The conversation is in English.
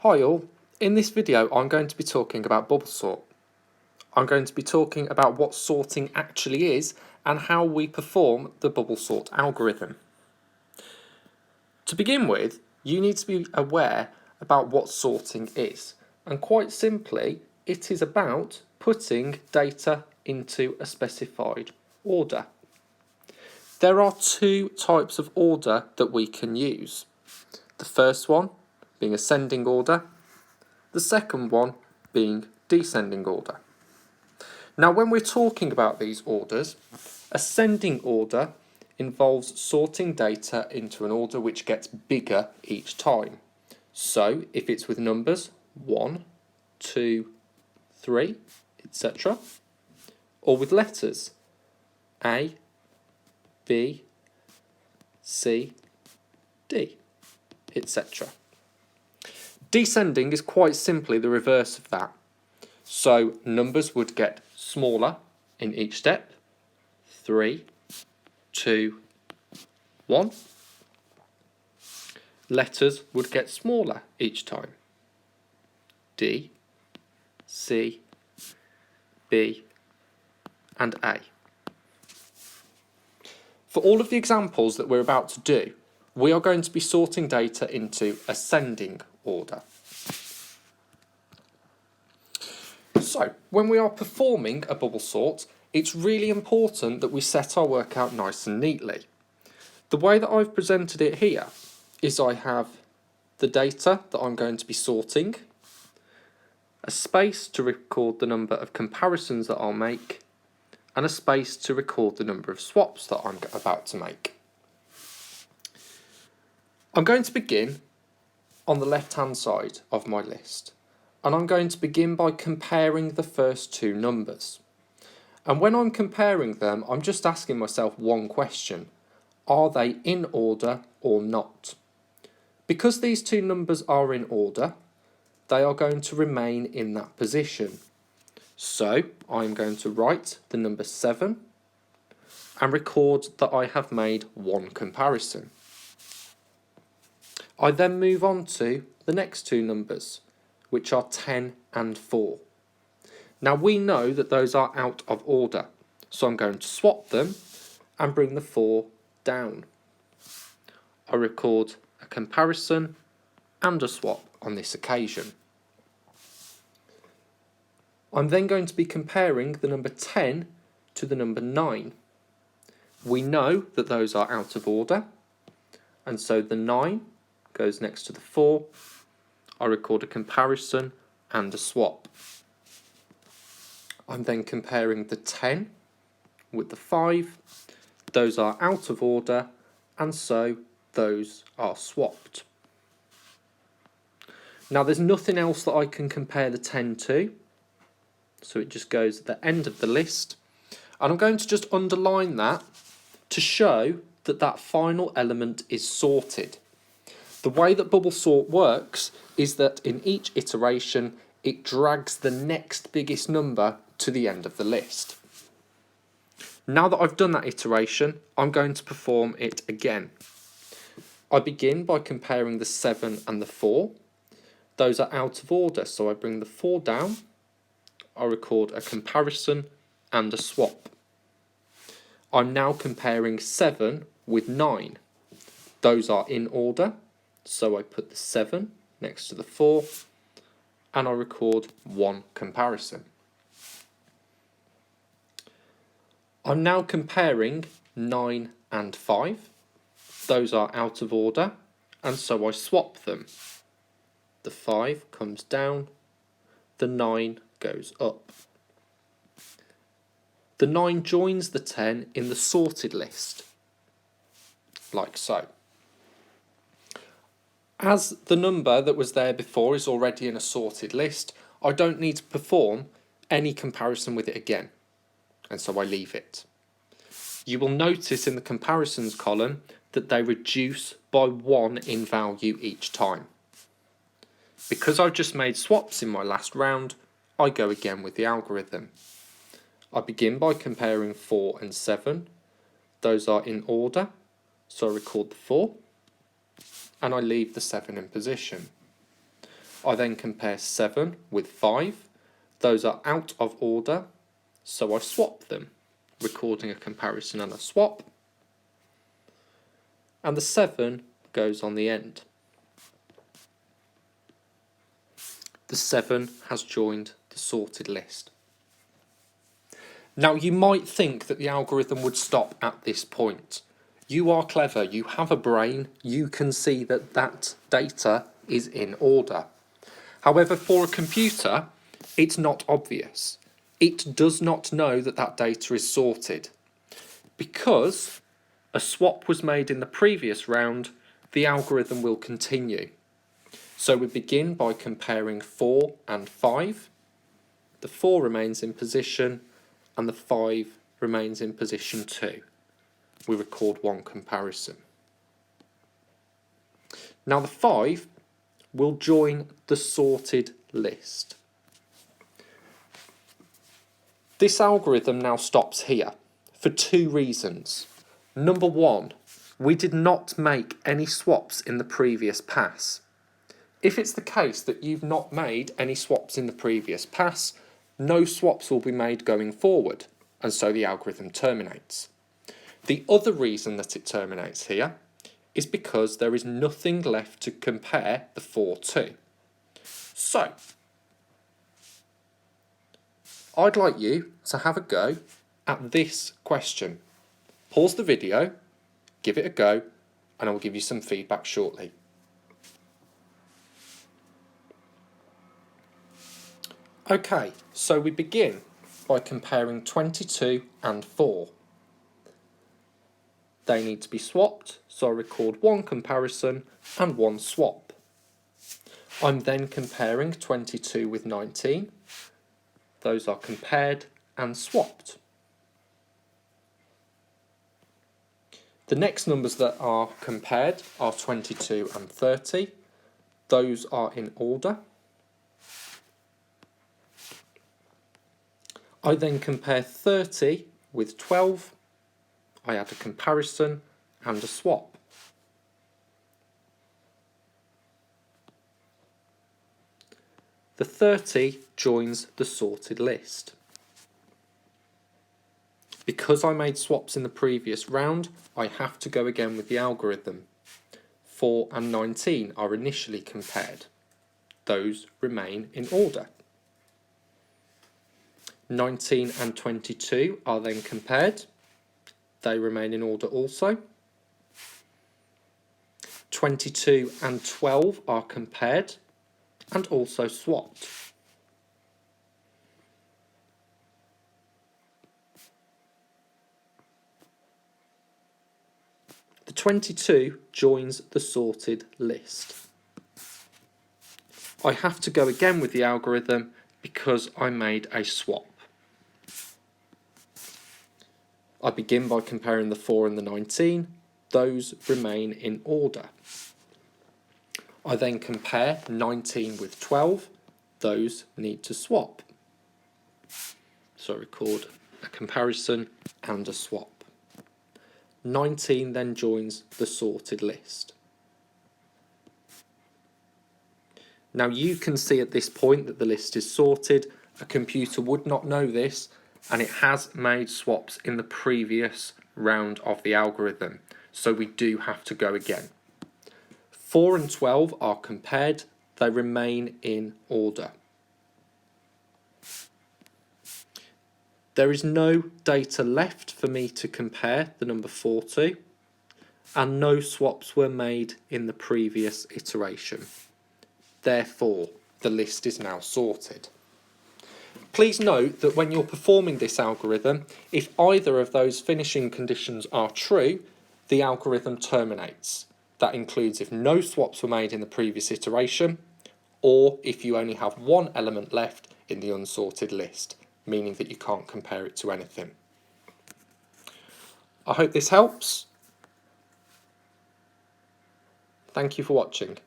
Hi all, in this video I'm going to be talking about bubble sort. I'm going to be talking about what sorting actually is and how we perform the bubble sort algorithm. To begin with, you need to be aware about what sorting is, and quite simply it is about putting data into a specified order. There are two types of order that we can use. The first one being ascending order, the second one being descending order. Now, when we're talking about these orders, ascending order involves sorting data into an order which gets bigger each time. So, if it's with numbers 1, 2, 3, etc., or with letters A, B, C, D, etc. Descending is quite simply the reverse of that. So numbers would get smaller in each step. 3, 2, 1. Letters would get smaller each time. D, C, B, and A. For all of the examples that we're about to do, we are going to be sorting data into ascending order. So, when we are performing a bubble sort, it's really important that we set our work out nice and neatly. The way that I've presented it here is I have the data that I'm going to be sorting, a space to record the number of comparisons that I'll make, and a space to record the number of swaps that I'm about to make. I'm going to begin on the left-hand side of my list, and I'm going to begin by comparing the first two numbers. And when I'm comparing them, I'm just asking myself one question: are they in order or not? Because these two numbers are in order, they are going to remain in that position. So I'm going to write the number 7 and record that I have made one comparison. I then move on to the next two numbers, which are 10 and 4. Now we know that those are out of order, so I'm going to swap them and bring the 4 down. I record a comparison and a swap on this occasion. I'm then going to be comparing the number 10 to the number 9. We know that those are out of order, and so the 9 goes next to the 4. I record a comparison and a swap. I'm then comparing the 10 with the 5. Those are out of order, and so those are swapped. Now there's nothing else that I can compare the 10 to, so it just goes at the end of the list, and I'm going to just underline that to show that that final element is sorted. The way that bubble sort works is that in each iteration it drags the next biggest number to the end of the list. Now that I've done that iteration, I'm going to perform it again. I begin by comparing the 7 and the 4. Those are out of order, so I bring the 4 down. I record a comparison and a swap. I'm now comparing 7 with 9. Those are in order, so I put the 7 next to the 4 and I record one comparison. I'm now comparing 9 and 5. Those are out of order, and so I swap them. The 5 comes down, the 9 goes up. The 9 joins the 10 in the sorted list, like so. As the number that was there before is already in a sorted list, I don't need to perform any comparison with it again, and so I leave it. You will notice in the comparisons column that they reduce by 1 in value each time. Because I've just made swaps in my last round, I go again with the algorithm. I begin by comparing 4 and 7. Those are in order, so I record the 4, and I leave the 7 in position. I then compare 7 with 5. Those are out of order, so I swap them, recording a comparison and a swap. And the 7 goes on the end. The 7 has joined the sorted list. Now you might think that the algorithm would stop at this point. You are clever, you have a brain, you can see that that data is in order. However, for a computer, it's not obvious. It does not know that that data is sorted. Because a swap was made in the previous round, the algorithm will continue. So we begin by comparing 4 and 5. The 4 remains in position and the 5 remains in position 2. We record one comparison. Now the 5 will join the sorted list. This algorithm now stops here for 2 reasons. Number 1, we did not make any swaps in the previous pass. If it's the case that you've not made any swaps in the previous pass, no swaps will be made going forward, and so the algorithm terminates. The other reason that it terminates here is because there is nothing left to compare the 4 to. So, I'd like you to have a go at this question. Pause the video, give it a go, and I will give you some feedback shortly. Okay, so we begin by comparing 22 and 4. They need to be swapped, so I record one comparison and one swap. I'm then comparing 22 with 19. Those are compared and swapped. The next numbers that are compared are 22 and 30. Those are in order. I then compare 30 with 12. I add a comparison and a swap. The 30 joins the sorted list. Because I made swaps in the previous round, I have to go again with the algorithm. 4 and 19 are initially compared. Those remain in order. 19 and 22 are then compared. They remain in order also. 22 and 12 are compared and also swapped. The 22 joins the sorted list. I have to go again with the algorithm because I made a swap. I begin by comparing the 4 and the 19. Those remain in order. I then compare 19 with 12. Those need to swap. So I record a comparison and a swap. 19 then joins the sorted list. Now you can see at this point that the list is sorted. A computer would not know this, and it has made swaps in the previous round of the algorithm, so we do have to go again. 4 and 12 are compared, they remain in order. There is no data left for me to compare the number 4 to, and no swaps were made in the previous iteration. Therefore, the list is now sorted. Please note that when you're performing this algorithm, if either of those finishing conditions are true, the algorithm terminates. That includes if no swaps were made in the previous iteration, or if you only have one element left in the unsorted list, meaning that you can't compare it to anything. I hope this helps. Thank you for watching.